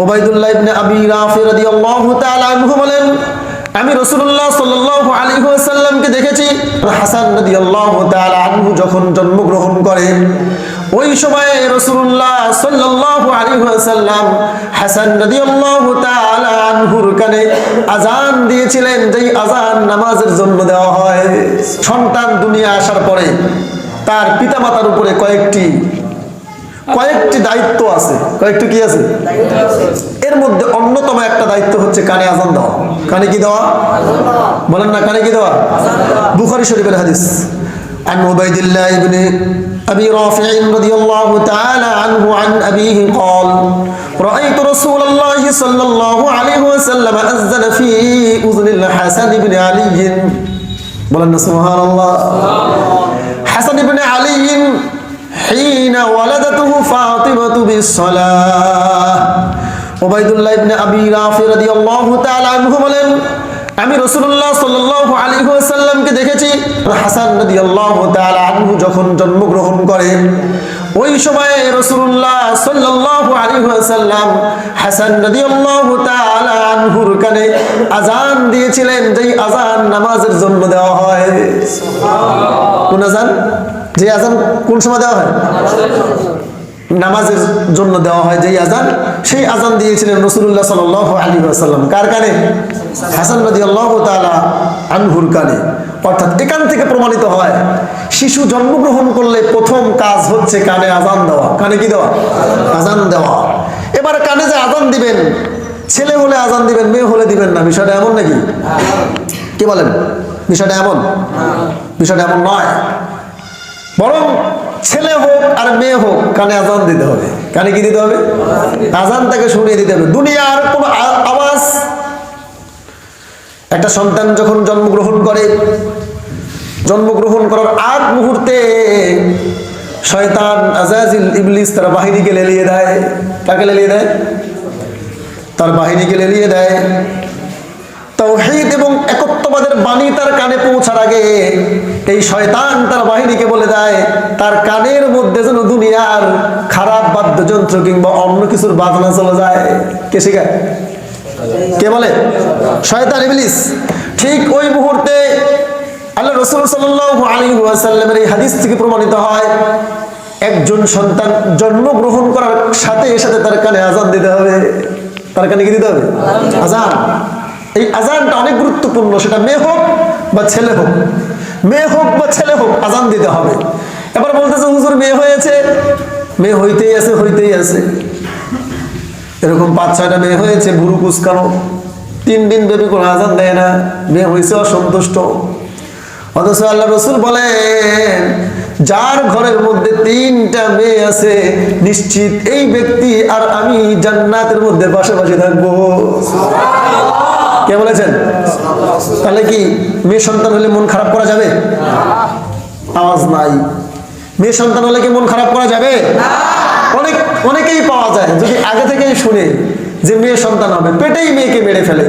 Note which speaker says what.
Speaker 1: Ubaidullah ইবনে আবি রাফি রাদিয়াল্লাহু তাআলা আনহু বলেন, আমি রাসূলুল্লাহ সাল্লাল্লাহু আলাইহি ওয়াসাল্লামকে দেখেছি। হাসান রাদিয়াল্লাহু তাআলা আনহু যখন জন্মগ্রহণ করেন, ওই সময়ে রাসূলুল্লাহ সাল্লাল্লাহু আলাইহি ওয়াসাল্লাম হাসান রাদিয়াল্লাহু তাআলা আনহুর কানে আযান দিয়েছিলেন, যেই আযান নামাজের জন্য দেওয়া হয়। সন্তান দুনিয়া আসার পরে তার পিতামাতার উপরে কয়েকটি দায়িত্ব আছে। কয়েকটি কি আছে? এর মধ্যে অন্যতম একটা দায়িত্ব হচ্ছে কানে আযান দেওয়া। কানে কি দেওয়া? বলেন না, কানে কি দেওয়া? বুখারী শরীফের হাদিস। عن عبيد الله بن أبي رافع رضي الله تعالى عنه عن أبيه قال رأيت رسول الله صلى الله عليه وسلم أذن في أذن الحسن بن علي بلن سبحان الله حسن بن علي حين ولدته فاطمة بالصلاة عبيد الله بن أبي رافع رضي الله تعالى عنه বলেন, আমি রাসূলুল্লাহ সাল্লাল্লাহু আলাইহি ওয়াসাল্লামকে দেখেছি। হাসান রাদিয়াল্লাহু তাআলা আনহু যখন জন্মগ্রহণ করেন, ওই সময়ে রাসূলুল্লাহ সাল্লাল্লাহু আলাইহি ওয়াসাল্লাম হাসান রাদিয়াল্লাহু তাআলা আনহুর কানে আযান দিয়েছিলেন, যেই আযান নামাজের জন্য দেওয়া হয়। সুবহানাল্লাহ। কোন আযান? যে আযান কোন সময় দেওয়া হয়? নামাজের জন্য দেওয়া হয় যেই আযান, সেই আযান দিয়েছিলেন রাসূলুল্লাহ সাল্লাল্লাহু আলাইহি ওয়াসাল্লাম। কার কানে? হাসান রাদিয়াল্লাহু তাআলা আনহুর কানে। অর্থাৎ এখান থেকে প্রমাণিত হয়, শিশু জন্মগ্রহণ করলে প্রথম কাজ হচ্ছে কানে আযান দেওয়া। কানে কি দেওয়া? আযান দেওয়া। এবার কানে যে আযান দিবেন, ছেলে হলে আযান দিবেন, মেয়ে হলে দিবেন না। বিষয়টা এমন নাকি? কি বলেন? বিষয়টা এমন? বিষয়টা এমন নয়। বরং ছেলে হোক আর মেয়ে হোক, কানে আযান দিতে হবে। কানে কি দিতে হবে? আযান তাকে শুনিয়ে দিতে হবে। দুনিয়ার কোনো আওয়াজ, একটা সন্তান যখন জন্মগ্রহণ করে, জন্মগ্রহণ করার আগ মুহূর্তে শয়তান আজাজিল ইবলিস তার বাহিনীকে লেলিয়ে দেয়। কাকে লেলিয়ে দেয়? তার বাহিনীকে লেলিয়ে দেয়। তাওহীদ এবং একত্ববাদের বাণী তার কানে পৌঁছার আগে এই শয়তান তার বাহিনীকে বলে দেয়, তার কানের মধ্যে যেন দুনিয়ার খারাপ বাদ্যযন্ত্র কিংবা অন্য কিছুর বাজনা চলে যায়। কে শেখায়? কে বলে? শয়তান ইবলিস। ঠিক ওই মুহূর্তে আল্লাহ রাসূল সাল্লাল্লাহু আলাইহি ওয়াসাল্লামের এই হাদিস থেকে প্রমাণিত হয়, একজন সন্তান জন্মগ্রহণ করার সাথে সাথে তার কানে আযান দিতে হবে। তার কানে কি দিতে হবে? আযান। এই আযানটা অনেক গুরুত্বপূর্ণ। সেটা মেয়ে হোক বা ছেলে হোক, মেয়ে হোক বা ছেলে হোক, আযান দিতে হবে। এবার বলতেছে, হুজুর মেয়ে হয়েছে, মেয়ে হইতেই আছে, হইতেই আছে। এরকম 5-6টা মেয়ে হয়েছে, ভুরু কুচকানো, 3 দিন ব্যাপী কোনো আযান দেয় না, মেয়ে হয়েছে অসন্তুষ্ট। অথচ আল্লাহ রাসূল বলেন, যার ঘরের মধ্যে 3টা মেয়ে আছে, নিশ্চিত এই ব্যক্তি আর আমি জান্নাতের মধ্যে পাশাপাশি থাকবো। কে বলেছেন? তাহলে কি মেয়ে সন্তান হলে মন খারাপ করা যাবে? আওয়াজ নাই। মেয়ে সন্তান হলে কি মন খারাপ করা যাবে? অনেকেই পাওয়া যায় যদি আগে থেকেই শুনে যে মেয়ে সন্তান হবে, পেটেই মেয়েকে মেরে ফেলে।